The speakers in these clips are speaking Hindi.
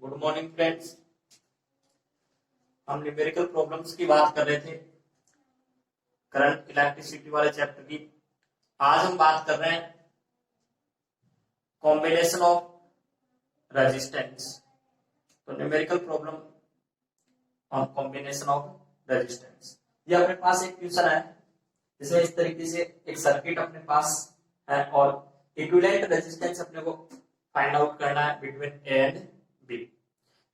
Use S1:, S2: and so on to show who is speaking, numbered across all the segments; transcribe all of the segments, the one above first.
S1: Good morning friends. हम न्यूमेरिकल प्रॉब्लम्स की बात कर रहे थे करंट इलेक्ट्रिसिटी वाले चैप्टर की। आज हम बात कर रहे हैं कॉम्बिनेशन ऑफ रेजिस्टेंस। तो numerical problem on combination of resistance. ये अपने पास एक क्वेश्चन है जिसमें इस तरीके से एक सर्किट अपने पास है और इक्विवेलेंट रेजिस्टेंस अपने को फाइंड आउट करना है बिटवीन ए एंड बी।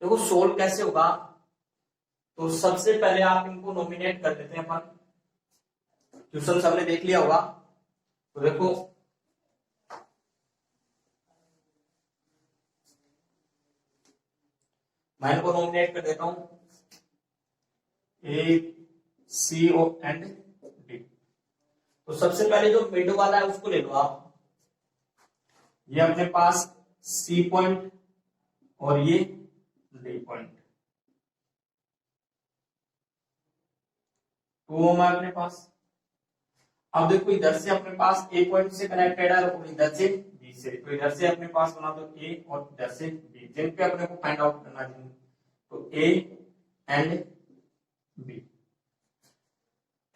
S1: देखो सोल्व कैसे होगा, तो सबसे पहले आप इनको नॉमिनेट कर देते हैं अपन। क्वेश्चन सबने देख लिया होगा, तो देखो मैं इनको नॉमिनेट कर देता हूं ए सी ओ एंड डी। तो सबसे पहले जो मिड वाला है उसको ले लो आप। ये अपने पास सी पॉइंट और ये डी पॉइंट, 2 ओम है अपने पास। अब देखो इधर से अपने पास ए पॉइंट से कनेक्टेड है और इधर से बी से, तो इधर से अपने पास बना दो ए और इधर से बी, जिन पे अपने को फाइंड आउट करना है। तो ए एंड बी।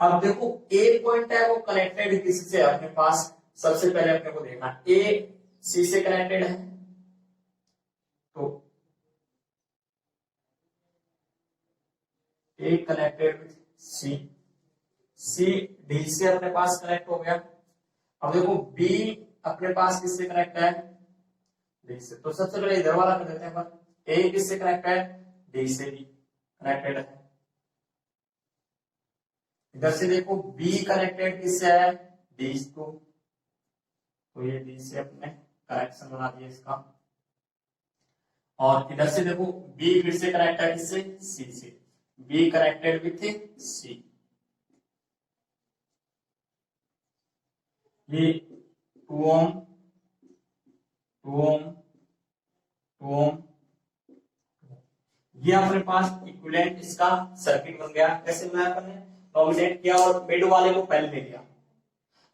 S1: अब देखो ए पॉइंट है वो कनेक्टेड किससे है अपने पास, सबसे पहले अपने को देखना ए सी से कनेक्टेड है, तो A connected with C, C D से अपने पास कनेक्ट हो गया। अब देखो बी अपने पास किससे कनेक्ट है, डी से। तो सबसे पहले इधर वाला कर देते हैं अपन। ए किससे कनेक्ट है, डी से भी कनेक्टेड है। इधर से देखो बी कनेक्टेड किससे है, डी को, तो ये डी से अपने कनेक्शन बना दिया इसका। और इधर से देखो बी फिर से कनेक्ट है किससे, सी से, बी कनेक्टेड विथ सी। ये 2 ओम 2 ओम 2 ओम, ये अपने पास इक्विवेलेंट इसका सर्किट बन गया। कैसे बनाया अपन ने, नॉमिनेट किया और मिड वाले को पहले ले लिया।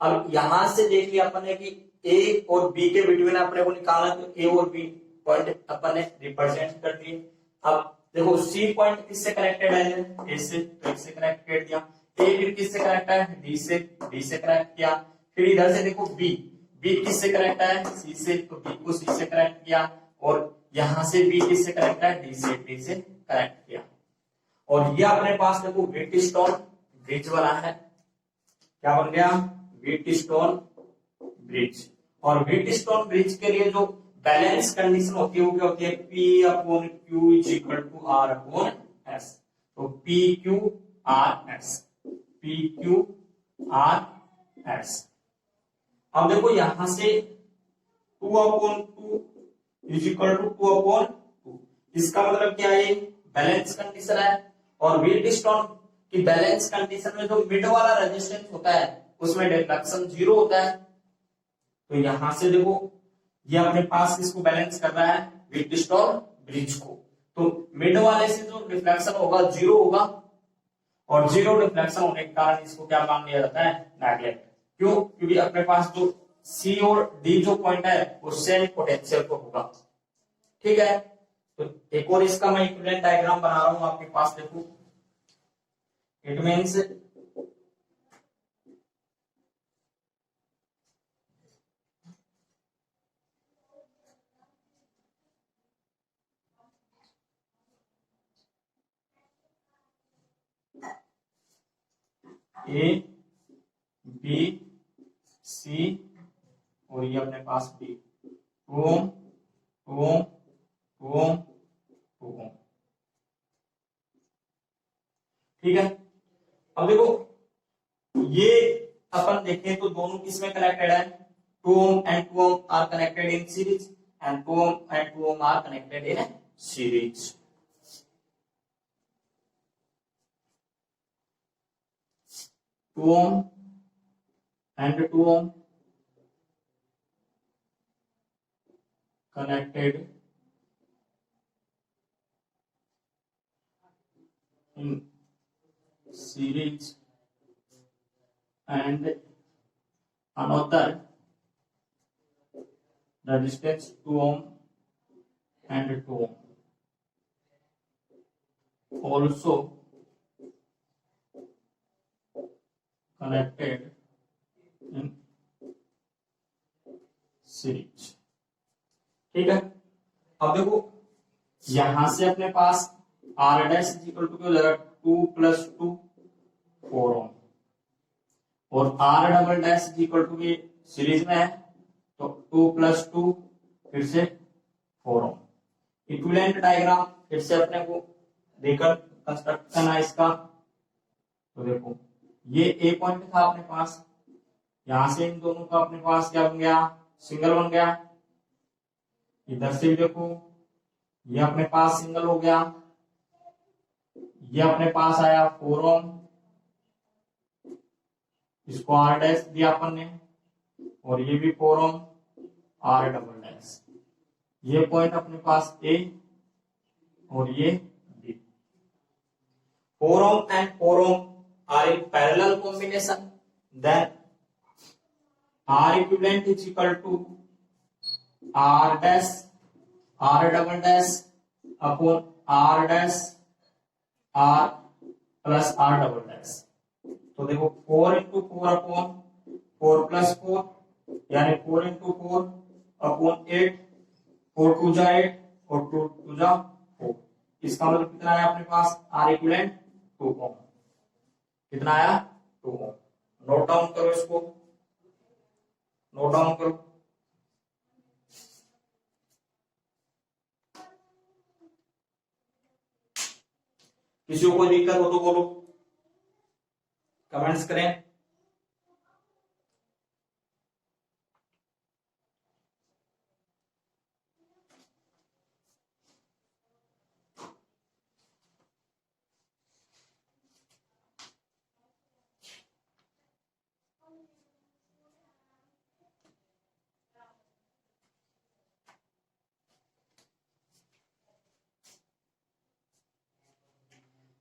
S1: अब यहां से देख लिया अपन ने कि ए और बी के बिटवीन अपने को निकालना, तो ए और बी पॉइंट अपन ने रिप्रेजेंट कर दिए। अब देखो सी पॉइंट किससे कनेक्टेड है, ए से, तो से कनेक्ट कर दिया। ए फिर किससे कनेक्ट है, डी से, डी से कनेक्ट किया। फिर इधर से देखो बी, बी किससे कनेक्ट है, सी से, तो बी को सी से कनेक्ट किया। और यहां से बी किससे कनेक्ट है, डी से, डी से कनेक्ट किया। और ये अपने पास देखो व्हीटस्टोन ब्रिज बना है। क्या बन गया, व्हीटस्टोन ब्रिज। और व्हीटस्टोन ब्रिज के लिए जो बैलेंस कंडीशन होती है वो क्या होती है, P upon Q is equal to R upon S। तो P Q R S, P Q R S। अब देखो यहां से 2 upon 2 is equal to 2 upon 2, इसका मतलब क्या है, बैलेंस कंडीशन है। और व्हीटस्टोन की बैलेंस कंडीशन में जो मिड वाला रेजिस्टेंस होता है उसमें डिफ्लेक्शन 0 होता है। तो यहां से देखो ये अपने पास किसको बैलेंस कर रहा है, व्हीटस्टोन ब्रिज को। तो मिड वाले से जो डिफ्लेक्शन होगा 0 होगा, और 0 डिफ्लेक्शन होने के कारण इसको क्या मान लिया जाता है, नेगलेक्ट। क्यों, क्योंकि अपने पास जो सी और डी जो पॉइंट है वो सेम पोटेंशियल को होगा। ठीक है, तो एक और इसका मैं इक्विवेलेंट डायग्राम बना रहा हूं आपके पास। देखो it means A B C और ये अपने पास बी, 2 ओम 2 ओम 2 ओम 2 ओम। ठीक है, अब देखो ये अपन देखें तो दोनों किसमें कनेक्टेड है, 2 ohm and 2 ohm are connected in series and 2 ohm and 2 ohm are connected in series. Two ohm and 2 ohm connected in series and another resistance 2 ohm and 2 ohm. also connected in series। ठीक है, अब देखो यहां से अपने पास आर डैश इक्वल टू क्या हो जाएगा 2 + 2 4 ओम, और R double dash equal to की सीरीज में है तो 2 + 2 फिर से 4 ओम। इक्विवेलेंट डायग्राम फिर से अपने को देकर कंस्ट्रक्ट करना है इसका। तो देखो ये ए पॉइंट था अपने पास, यहां से इन दोनों का अपने पास क्या बन गया, सिंगल बन गया। इधर से भी देखो ये अपने पास सिंगल हो गया, ये अपने पास आया 4 ओम, इसको आर डैश दिया अपन ने, और ये भी 4 ओम आर डबल डैश। ये पॉइंट अपने पास ए और ये B. 4 ohm and 4 ohm are in parallel combination, then R equivalent is equal to R dash R double dash upon R dash R plus R double dash। तो देखो 4 into 4 upon 4 plus 4 यानी 4 into 4 upon 8, 4 2 जा 8 और 2 2 जा 4। इसका मतलब कितना आया अपने पास R equivalent 2 ohm। कितना आया 2 ohm। नोट डाउन करो इसको, नोट डाउन करो। किसी को कोई दिक्कत हो तो बोलो, कमेंट्स करें।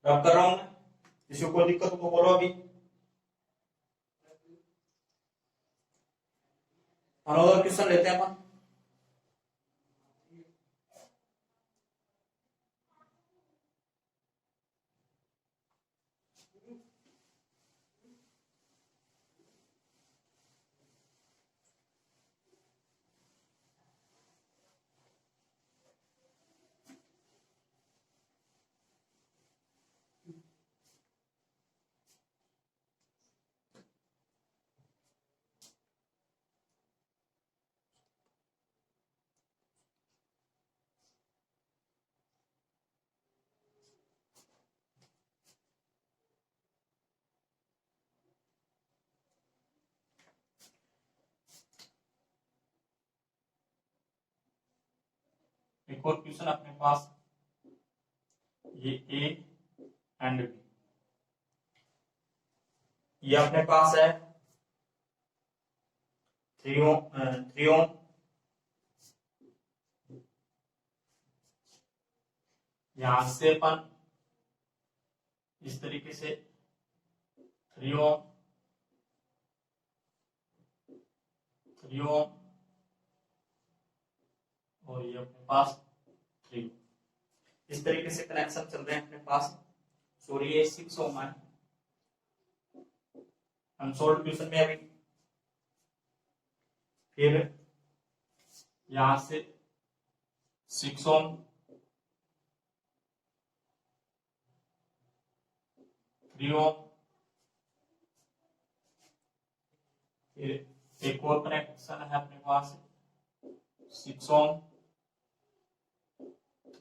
S1: रब कर रहा हूं मैं, किसी को कोई दिक्कत हो तो बोलो। अभी अनदर क्वेश्चन लेते हैं अपन। एक और क्वेश्चन अपने पास, ये ए एंड बी, ये अपने पास है 3 ओम, यहां से अपन इस तरीके से 3 ओम 3 ओम और ये अपने पास 3, इस तरीके से कनेक्शन चल रहे हैं अपने पास। सॉरी ये 6 ओम है अनसोल्ड क्वेश्चन में अभी। फिर यहां से 6 ओम 3 ओम, फिर एक और कनेक्शन है अपने पास 6 ओम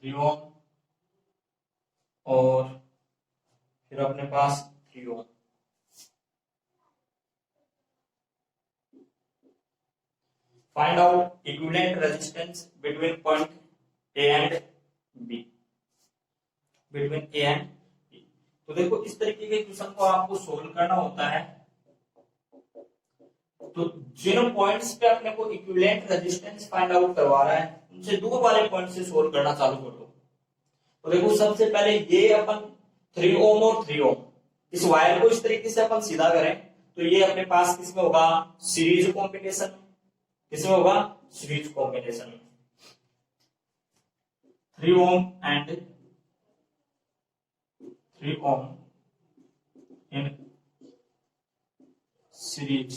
S1: 3 ओम और फिर अपने पास 3 ohm. Find out equivalent resistance between point A and B, between A and B. तो देखो इस तरीके के क्वेश्चन को आपको सोल्व करना होता है, तो जिन पॉइंट्स पे अपने को इक्विवेलेंट रेजिस्टेंस फाइंड आउट करवा रहा है उनसे दूर वाले पॉइंट से सोल्व करना चालू कर दो। तो देखो सबसे पहले ये अपन 3 ओम और 3 ओम, इस वायर को इस तरीके से अपन सीधा करें तो ये अपने पास किसमें होगा, सीरीज कॉम्बिनेशन में। किसमें होगा, सीरीज कॉम्बिनेशन में। 3 ओम and 3 ohm in series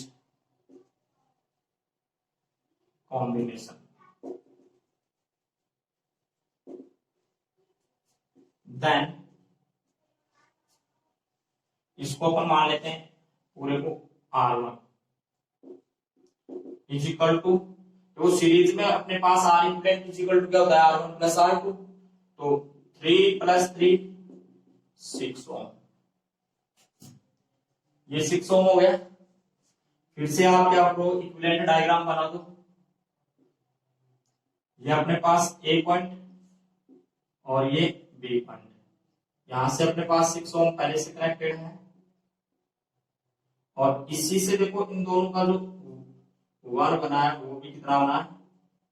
S1: combination, then इसको अपन मान लेते हैं पूरे को R1 इज इक्वल टू, तो सीरीज में अपने पास R equivalent is equal to क्या होता है R1 प्लस R2, तो 3 प्लस 3 6 ओम, ये 6 ओम हो गया। फिर से आप क्या करो, इक्विवेलेंट डायग्राम बना दो। ये अपने पास ए पॉइंट और ये बी पॉइंट, यहां से अपने पास 6 ओम पहले से कनेक्टेड है, और इसी से देखो इन दोनों का जो वन बना है वो भी कितना बना है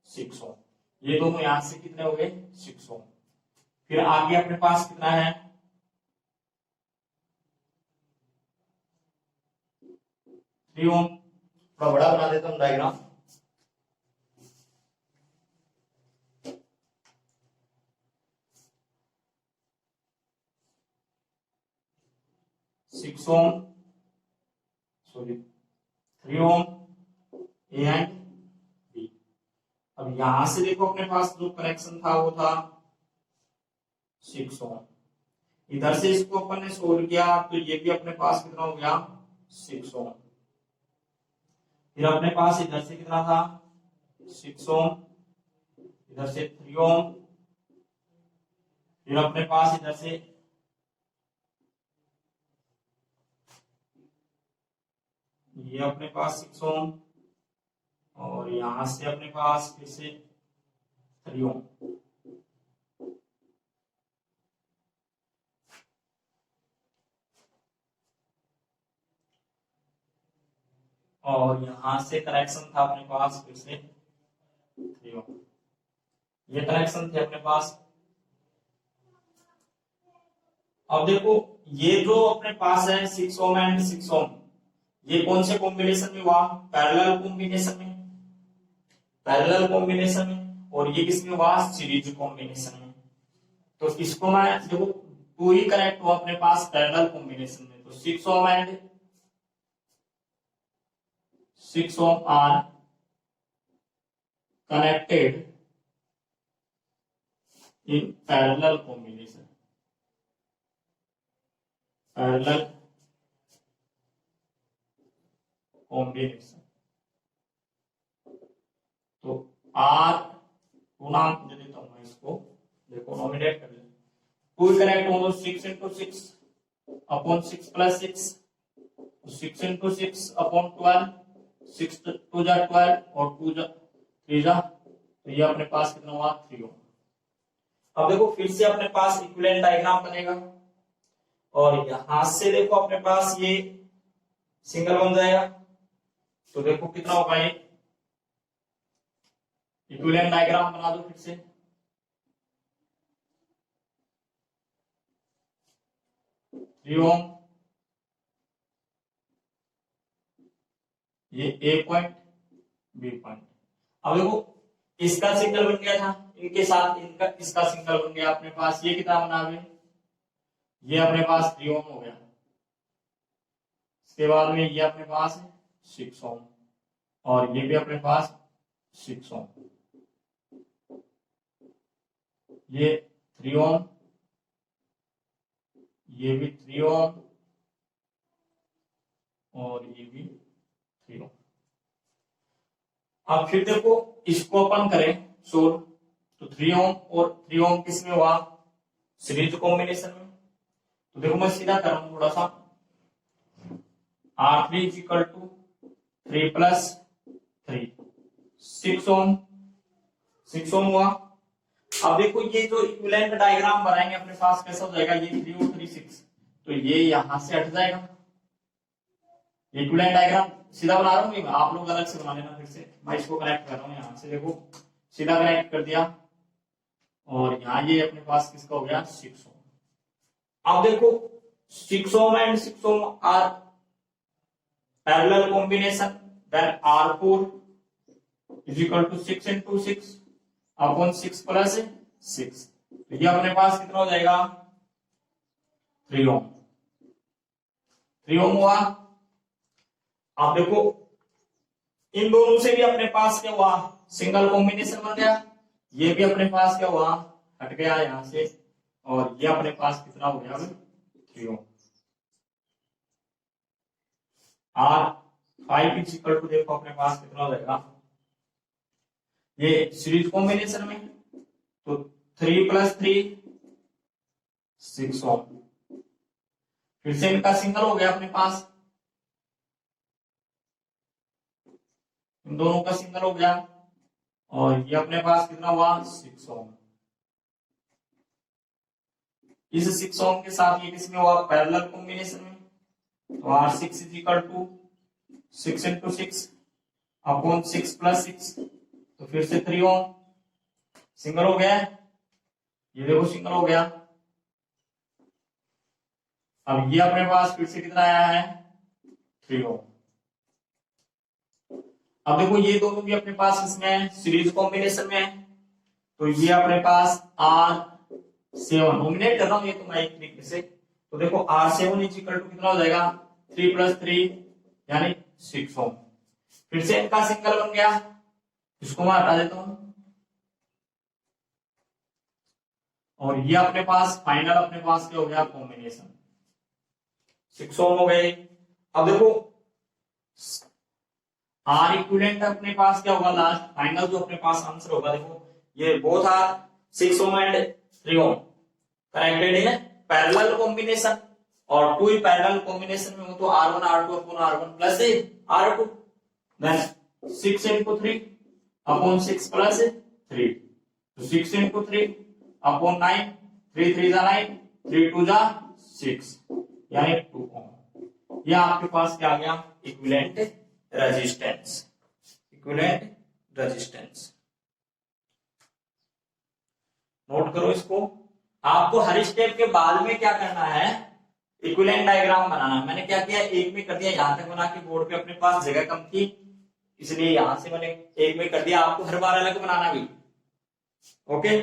S1: 6 ओम, ये दोनों यहां से कितने हो गए 6 ओम। फिर आगे अपने पास कितना है 3 ओम, थोड़ा बड़ा बना देता हूं diagram. Six ohm, sorry 3 ohm A and B. अब यहां से देखो अपने पास जो कनेक्शन था वो था 6 ओम, इधर से इसको अपन ने सोल्व किया तो ये भी अपने पास कितना हो गया 6 ओम। फिर अपने पास इधर से कितना था 6 ओम, इधर से 3 ओम, फिर अपने पास इधर से ये अपने पास 6 ओम, और यहां से अपने पास फिर से 3 ओम। और यहां से कनेक्शन था अपने पास फिर से 3 ओम, ये कनेक्शन थे अपने पास। अब देखो ये जो अपने पास है 6 ओम एंड 6 ओम, ये कौन से कॉम्बिनेशन में हुआ, पैरेलल कॉम्बिनेशन में, पैरेलल कॉम्बिनेशन में, और ये किसमें हुआ सीरीज कॉम्बिनेशन में। तो इसको मैं देखो टू ही कनेक्ट हुआ अपने पास पैरेलल कॉम्बिनेशन में, तो 6 ohm and 6 ohm are connected in parallel combination, parallel combination। तो R टू नाम दे देता हूं मैं इसको, देखो नॉमिनेट कर लेते, टू कनेक्ट हो तो 6 into 6 upon 6 plus 6, 6 into 6 upon 12, 6 टू जा 12 और 2 जा 3 जा, तो ये अपने पास कितना हुआ 3 ओम। अब देखो फिर से अपने पास इक्विवेलेंट डायग्राम बनेगा, और यहां से देखो अपने पास ये सिंगल बन जाएगा, तो देखो कितना होगा ये, इक्विवेलेंट डायग्राम बना दो फिर से। ओम, ये ए पॉइंट बी पॉइंट। अब देखो इसका सिंगल बन गया था, इनके साथ इनका इसका सिंगल बन गया अपने पास, ये कितना बना हुए, ये अपने पास 3 ओम हो गया। इसके बाद में ये अपने पास है 6 ओम, और ये भी अपने पास 6 ओम, ये 3 ओम, ये भी 3 ओम, और ये भी 3 ओम। अब फिर देखो इसको अपन करें सोल्व, तो 3 ओम और 3 ओम किसमें हुआ सीरीज कॉम्बिनेशन में। तो देखो मैं सीधा कर रहा हूं थोड़ा सा, R3 is equal to 3 plus 3 6 ohm, 6 ohm हुआ। अब देखो ये जो इक्विवेलेंट डायग्राम बनाएंगे अपने पास कैसा हो जाएगा, ये 3 और 3 6, तो ये यहां से हट जाएगा। इक्विवेलेंट डायग्राम सीधा बना रहा हूँ, आप लोग अलग से बना लेना। फिर से मैं इसको कनेक्ट कर रहा हूँ, यहां से देखो सीधा कनेक्ट कर दिया, और यहाँ ये अपने पास किसका हो गया 6 ओम। अब देखो 6 ohm and 6 ohm are parallel combination, then R4 is equal to 6 into 6 upon 6 plus 6, तो ये अपने पास कितना हो जाएगा 3 ओम, 3 ओम हुआ। आप देखो इन दोनों से भी अपने पास क्या हुआ, सिंगल कॉम्बिनेशन बन गया। ये भी अपने पास क्या हुआ, हट गया यहां से, और ये अपने पास कितना हो गया 3 ओम। आर 5 इज इक्वल टू देखो अपने पास कितना हो जाएगा, ये सीरीज कॉम्बिनेशन में तो 3 + 3 6 ओम। फिर से इनका सिंगल हो गया अपने पास, इन दोनों का सिंगल हो गया, और ये अपने पास कितना हुआ 6 ओम। इस 6 ओम के साथ ये किसमें हुआ, पैरेलल कॉम्बिनेशन में, तो R6 is equal to 6 × 6 upon 6 + 6, तो फिर से 3 ओम सिंगल हो गया, ये देखो सिंगल हो गया। अब ये अपने पास फिर से कितना आया है 3 ओम। अब देखो ये दोनों भी अपने पास इसमें सीरीज कॉम्बिनेशन में है, तो ये अपने पास R7 नॉमिनेट कर रहा हूं ये तो मैं एक तरीके से, तो देखो R7 इज इक्वल टू कितना हो जाएगा 3 + 3 यानी 6 ओम। फिर से इनका सिंगल बन गया, इसको मैं हटा देता हूं, और ये अपने पास फाइनल अपने पास क्या हो गया कॉम्बिनेशन 6 ओम हो गए। अब देखो आर इक्विवेलेंट अपने पास क्या होगा, लास्ट फाइनल जो अपने पास आंसर होगा, देखो ये both are 6 ohm and 3 ohm connected in parallel combination, और 2 पैरेलल कॉम्बिनेशन में हो तो R1 R2 upon R1 plus R2, then 6 × 3 upon 6 + 3, तो 6 × 3 अपॉन 9, 3 3 = 9, 3 2 = 6 यानी 2 ओम। ये आपके पास क्या आ गया equivalent resistance, equivalent resistance. Note करो इसको, आपको हर स्टेप के बाद में क्या करना है, इक्विवेलेंट डायग्राम बनाना है। मैंने क्या किया, एक में कर दिया, यहां तक बना के बोर्ड पे अपने पास जगह कम थी इसलिए यहां से मैंने एक में कर दिया, आपको हर बार अलग बनाना भी, ओके।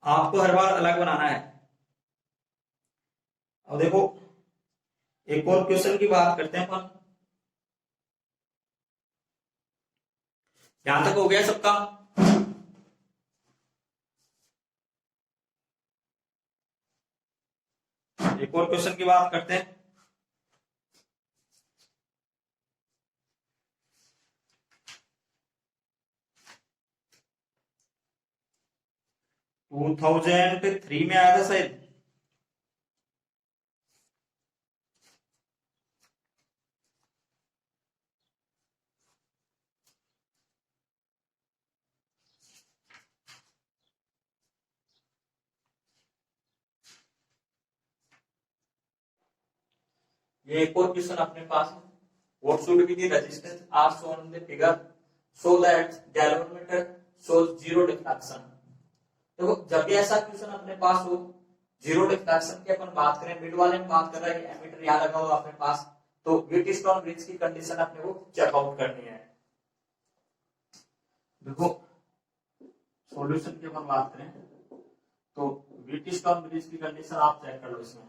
S1: आपको हर बार अलग बनाना है। अब देखो एक और क्वेश्चन की बात करते हैं अपन, यहां तक हो गया सबका। एक और क्वेश्चन की बात करते हैं, टू 2003 में आया था शायद, ये एक और क्वेश्चन अपने पास है, what should be the resistance R shown in the figure so that galvanometer shows zero deflection. देखो जब भी ऐसा क्वेश्चन अपने पास हो, जीरो डिफ्लेक्शन की अपन बात करें, मिड वाले में बात कर रहा है कि एमीटर यहां लगा हुआ अपने पास, तो व्हिटस्टोन ब्रिज की कंडीशन अपने को चेकआउट करनी है। देखो सॉल्यूशन की अपन बात करें तो व्हिटस्टोन ब्रिज की कंडीशन आप चेक कर लो। इसमें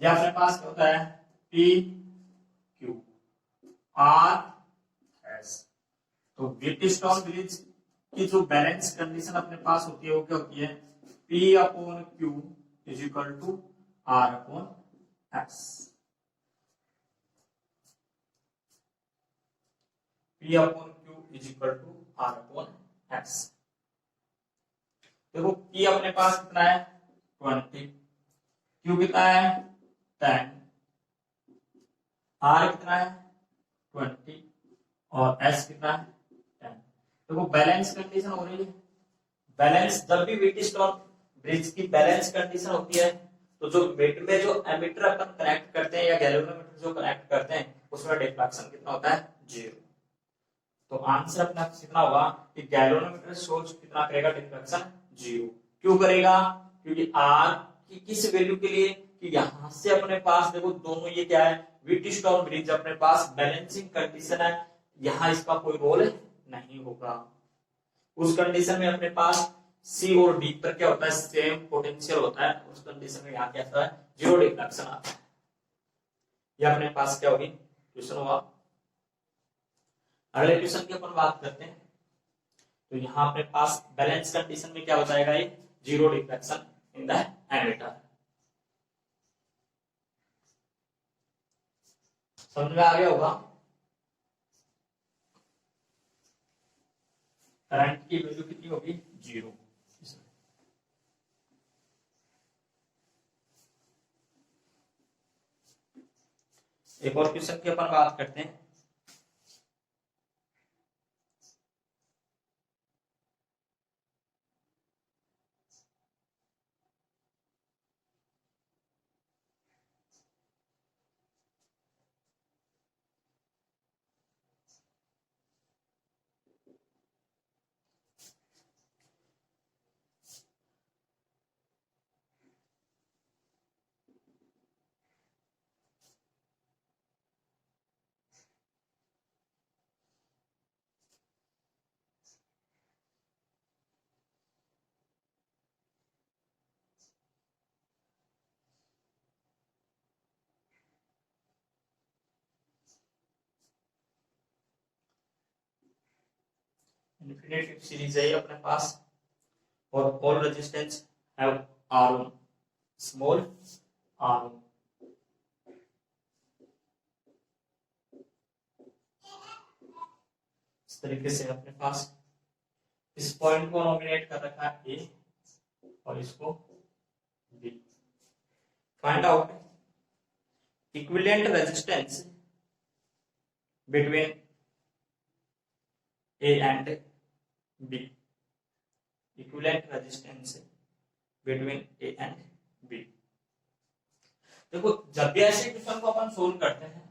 S1: ये अपने पास क्या होता है, पी क्यू आर एस, तो व्हिटस्टोन ब्रिज की जो बैलेंस कंडीशन अपने पास होती है वो क्या होती है, P upon Q is equal to R upon S। P upon Q is equal to R upon S। देखो P अपने पास कितना है 20, Q कितना है 10, R कितना है 20 और S कितना है 10। देखो बैलेंस कंडीशन हो रही है, बैलेंस जब भी व्हिटस्टोन ब्रिज की बैलेंस कंडीशन होती है तो जो मिड में जो एमीटर अपन कनेक्ट करते हैं या गैल्वेनोमीटर जो कनेक्ट करते हैं उसमें डिफ्लेक्शन कितना होता है, जीरो। तो आंसर अपना कितना होगा कि गैल्वेनोमीटर शोज कितना करेगा, डिफ्लेक्शन जीरो। क्यों करेगा, क्योंकि आर की किस वैल्यू के लिए, कि यहां से अपने पास देखो दोनों ये क्या है, व्हिटस्टोन ब्रिज अपने पास बैलेंसिंग कंडीशन है, यहां इसका कोई रोल नहीं होगा। उस कंडीशन में अपने पास सी और डी पर क्या होता है, सेम पोटेंशियल होता है, उस कंडीशन में यहाँ क्या आता है, जीरो डिफ्लेक्शन आता है। ये अपने पास क्या होगी, क्वेश्चन हुआ। अगले क्वेश्चन की अपन बात करते हैं। तो यहाँ अपने पास बैलेंस कंडीशन में क्या बताएगा, ये zero deflection in the ammeter. समझ में आ गया होगा। करंट की वैल्यू कितनी होगी, जीरो। एक और क्वेश्चन की अपन बात करते हैं। इन्फिनिटी सीरीज है अपने पास, और all resistance have R1 small R1। इस तरीके से अपने पास इस पॉइंट को नॉमिनेट कर रखा है A और इसको B। Find out equivalent resistance between A and B। Equivalent resistance between A and B। देखो जब भी ऐसे क्वेश्चन को अपन सोल्व करते हैं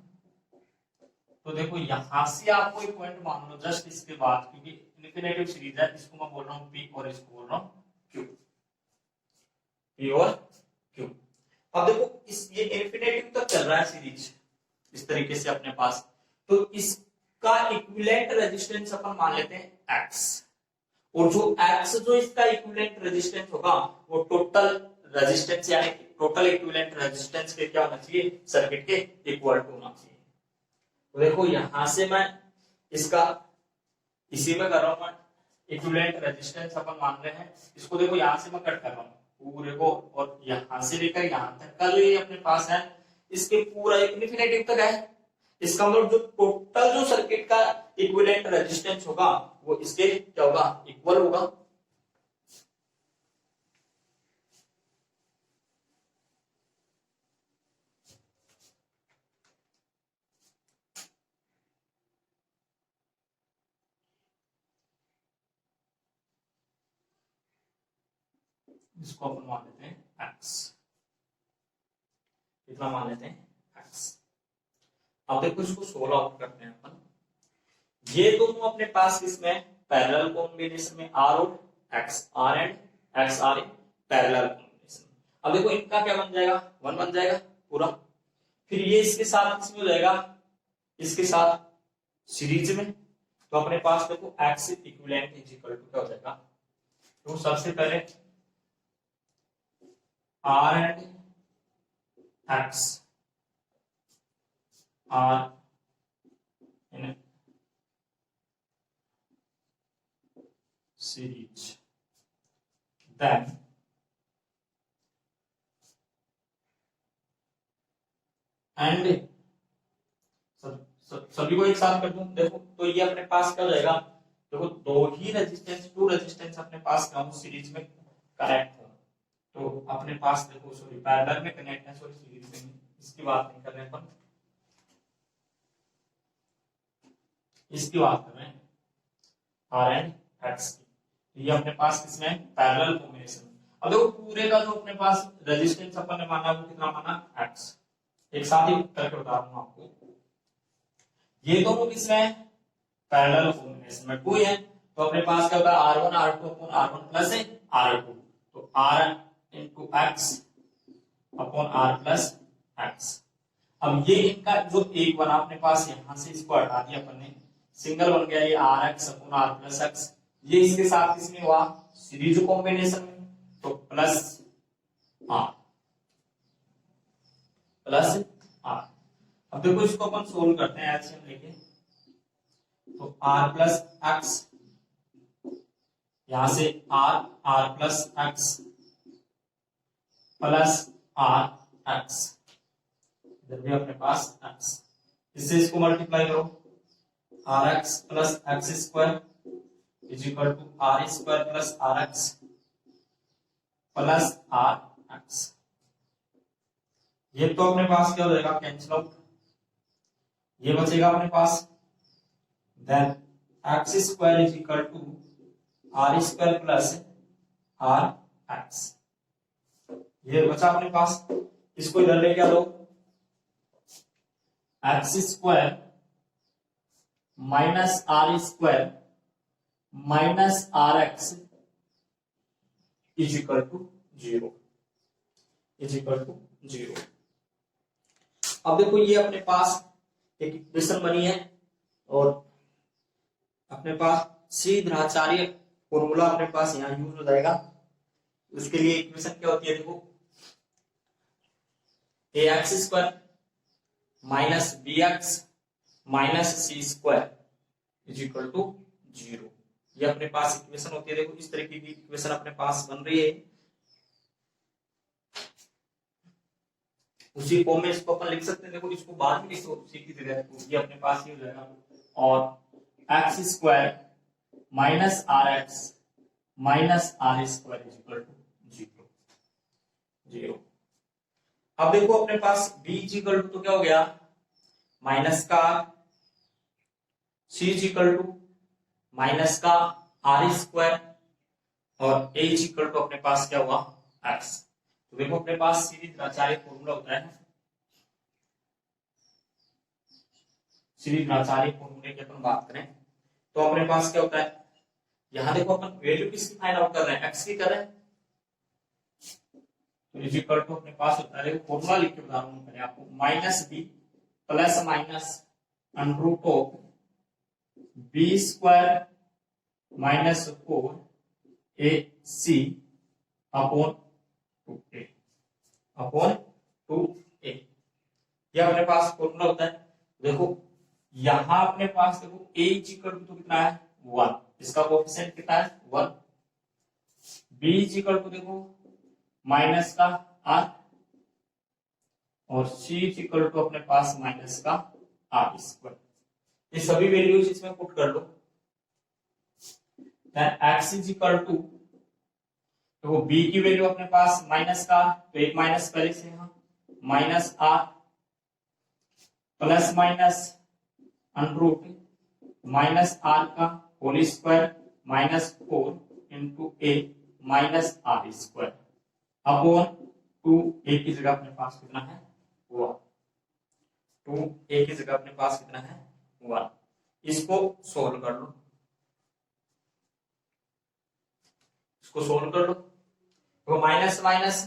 S1: तो देखो यहां से आपको एक पॉइंट मान लो जस्ट इसके बाद, क्योंकि इन्फिनेटिव सीरीज है, इसको मैं बोल रहा हूं P और इसको बोल रहा हूं Q। P और Q। अब देखो इस ये इन्फिनेटिव तक चल रहा है सीरीज इस तरीके से अपने पास, तो इसका इक्विवेलेंट रेजिस्टेंस अपन मान लेते हैं X, और जो X जो इसका इक्विवेलेंट रेजिस्टेंस होगा वो टोटल रेजिस्टेंस यानी टोटल इक्विवेलेंट रेजिस्टेंस के क्या होना चाहिए, सर्किट के इक्वल टू होना चाहिए। तो देखो यहां से मैं इसका इसी में कर रहा हूं, इक्विवेलेंट रेजिस्टेंस अपन मान रहे हैं, इसको देखो यहां से मैं कट कर रहा हूं पूरे को, और यहां से लेकर यहां तक का ये अपने पास है, इसके पूरा इन्फिनिटिव तक है। इसका मतलब जो टोटल जो सर्किट का इक्विवेलेंट रेजिस्टेंस होगा वो इसके क्या होगा, इक्वल होगा। इसको अपन मान लेते हैं x, इतना मान लेते हैं x। अब देखो इसको सोल्व आउट करते हैं अपन। ये दोनों अपने पास इसमें पैरेलल कॉम्बिनेशन में R और X, R and X are in parallel combination. अब देखो इनका क्या बन जाएगा, 1 बन जाएगा पूरा। फिर ये इसके साथ किसमें हो जाएगा, इसके साथ सीरीज में। तो अपने पास देखो X equivalent is equal to क्या हो जाएगा, तो सबसे पहले R and X are in series, then and सभी को एक साथ कर दूं, देखो तो ये अपने पास क्या हो जाएगा, देखो दो ही रेजिस्टेंस, टू रेजिस्टेंस अपने पास क्या हो, सीरीज में कनेक्ट हो। तो अपने पास देखो सॉरी पैरेलल में कनेक्ट है, सॉरी सीरीज में, इसकी बात नहीं कर रहे अपन, इसकी बात कर रहे हैं R एंड X की। ये अपने पास किसमें पैरेलल कॉम्बिनेशन। अब देखो पूरे का जो अपने पास रेजिस्टेंस अपन ने माना वो कितना माना, X। एक साथ ही करके बता दूं आपको, ये दोनों किसमें पैरेलल कॉम्बिनेशन में 2 है, तो अपने पास क्या होगा R1 R2 upon R1 plus R2, तो R into X upon R plus X। अब ये इनका जो एक बना अपने पास, यहां से इसको हटा दिया अपन ने, सिंगल बन गया ये RX upon R plus X, ये इसके साथ इसमें हुआ सीरीज कॉम्बिनेशन में, तो प्लस आर प्लस आर। अब देखो इसको अपन सोल्व करते हैं एलसीएम लेके, तो आर प्लस एक्स, यहां से R plus X plus R X, इधर भी अपने पास एक्स, इससे इसको मल्टीप्लाई करो, R X plus X square is equal to R square plus R X plus R X. ये तो अपने पास क्या हो जाएगा, कैंसिल आउट, ये बचेगा अपने पास, then X square is equal to R square plus R X, ये बचा अपने पास। इसको इधर लेके आ लो, X square minus R square minus R X is equal to zero, is equal to zero. अब देखो ये अपने पास एक इक्वेशन बनी है और अपने पास श्रीधराचार्य फॉर्मूला अपने पास यहाँ यूज हो जाएगा। उसके लिए इक्वेशन क्या होती है, देखो A X square minus B X minus C square is equal to zero, ये अपने पास इक्वेशन होती है। देखो इस तरीके की इक्वेशन अपने पास बन रही है, उसी फॉर्म में इसको अपन लिख सकते हैं। देखो इसको बाद में लिखो उसी की जगह, तो ये अपने पास ये हो जाएगा, और X square minus R X minus R square is equal to zero, zero. अब देखो अपने पास b इज इक्वल टू तो क्या हो गया, माइनस का c is equal to minus का आर स्क्वायर, और a इज इक्वल टू अपने पास क्या हुआ, x। तो देखो अपने पास श्रीधराचार्य फॉर्मूला होता है, श्रीधराचार्य फॉर्मूले की अपन बात करें तो अपने पास क्या होता है, यहां देखो अपन वैल्यू किसकी फाइंड आउट कर रहे हैं, x की कर रहे हैं, तो इज इक्वल टू अपने पास होता है, देखो फॉर्मूला लिख के बता रहा हूं मैंने आपको, minus B plus minus under root of B square minus 4ac upon 2a upon 2a, यह अपने पास फॉर्मूला होता है। देखो यहां अपने पास देखो a इज इक्वल टू तो कितना है 1, इसका कोएफिशिएंट कितना है 1, b इज इक्वल टू देखो माइनस का r, और c इज इक्वल टू अपने पास माइनस का r स्क्वायर, ये सभी वैल्यूज इसमें पुट कर लो। Then x is equal to, तो b की वैल्यू अपने पास माइनस का, तो एक माइनस पहले से यहां minus r plus minus under root minus r का whole square minus 4 into a minus r square upon 2a की जगह अपने पास कितना है 1, 2a की जगह अपने पास कितना है 1। इसको सोल्व कर लो, इसको सोल्व कर लो, तो माइनस माइनस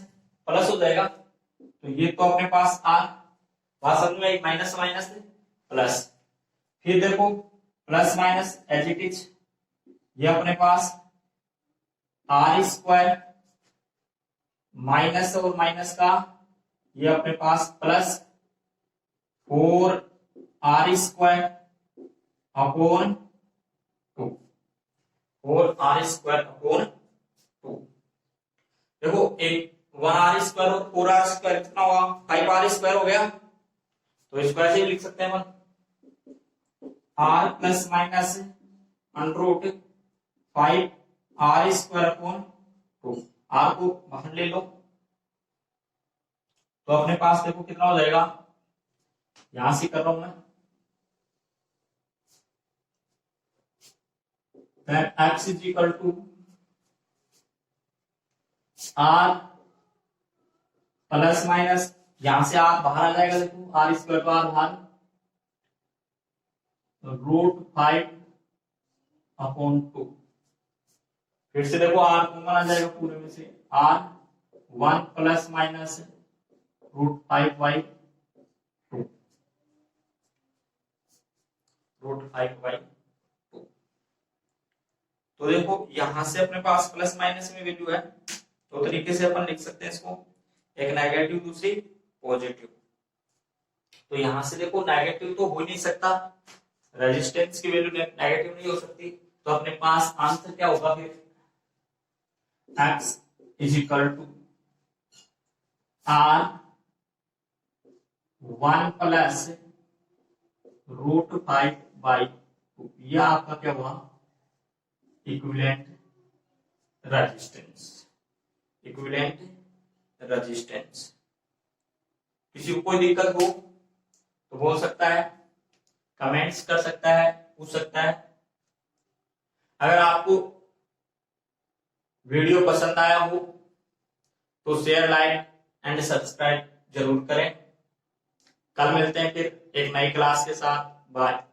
S1: प्लस हो जाएगा, तो ये तो अपने पास r वास्तव में एक माइनस माइनस प्लस, फिर देखो plus minus as it is, ये अपने पास आर स्क्वायर माइनस और माइनस का, ये अपने पास plus 4r square upon 2, 4r square upon 2। देखो एक 1r स्क्वायर और 4r स्क्वायर कितना हुआ 5r स्क्वायर हो गया, तो स्क्वायर से लिख सकते हैं अपन r plus minus under root 5r square upon 2, r को बाहर ले लो, तो अपने पास देखो कितना हो जाएगा, यहां से कर रहा हूं मैं, then x is equal to r plus minus, यहां से r बाहर आ जाएगा, देखो r स्क्वायर तो r बाहर, रूट 5 अपॉन 2, फिर से देखो r कॉमन आ जाएगा पूरे में से, r 1 plus minus root 5 by 2, root 5 by 2। तो देखो यहां से अपने पास प्लस माइनस में वैल्यू है, तो तरीके से अपन लिख सकते हैं इसको, एक नेगेटिव दूसरी पॉजिटिव। तो यहां से देखो नेगेटिव तो हो ही नहीं सकता, रेजिस्टेंस की वैल्यू नेगेटिव नहीं हो सकती, तो अपने पास आंसर क्या होगा फिर, x is equal to R 1 plus √5/2। यह आपका क्या हुआ, इक्विवेलेंट रेजिस्टेंस, इक्विवेलेंट रेजिस्टेंस। किसी को कोई दिक्कत हो तो बोल सकता है, कमेंट्स कर सकता है, पूछ सकता है। अगर आपको वीडियो पसंद आया हो तो शेयर, लाइक एंड सब्सक्राइब जरूर करें। कल मिलते हैं फिर एक नई क्लास के साथ। बाय।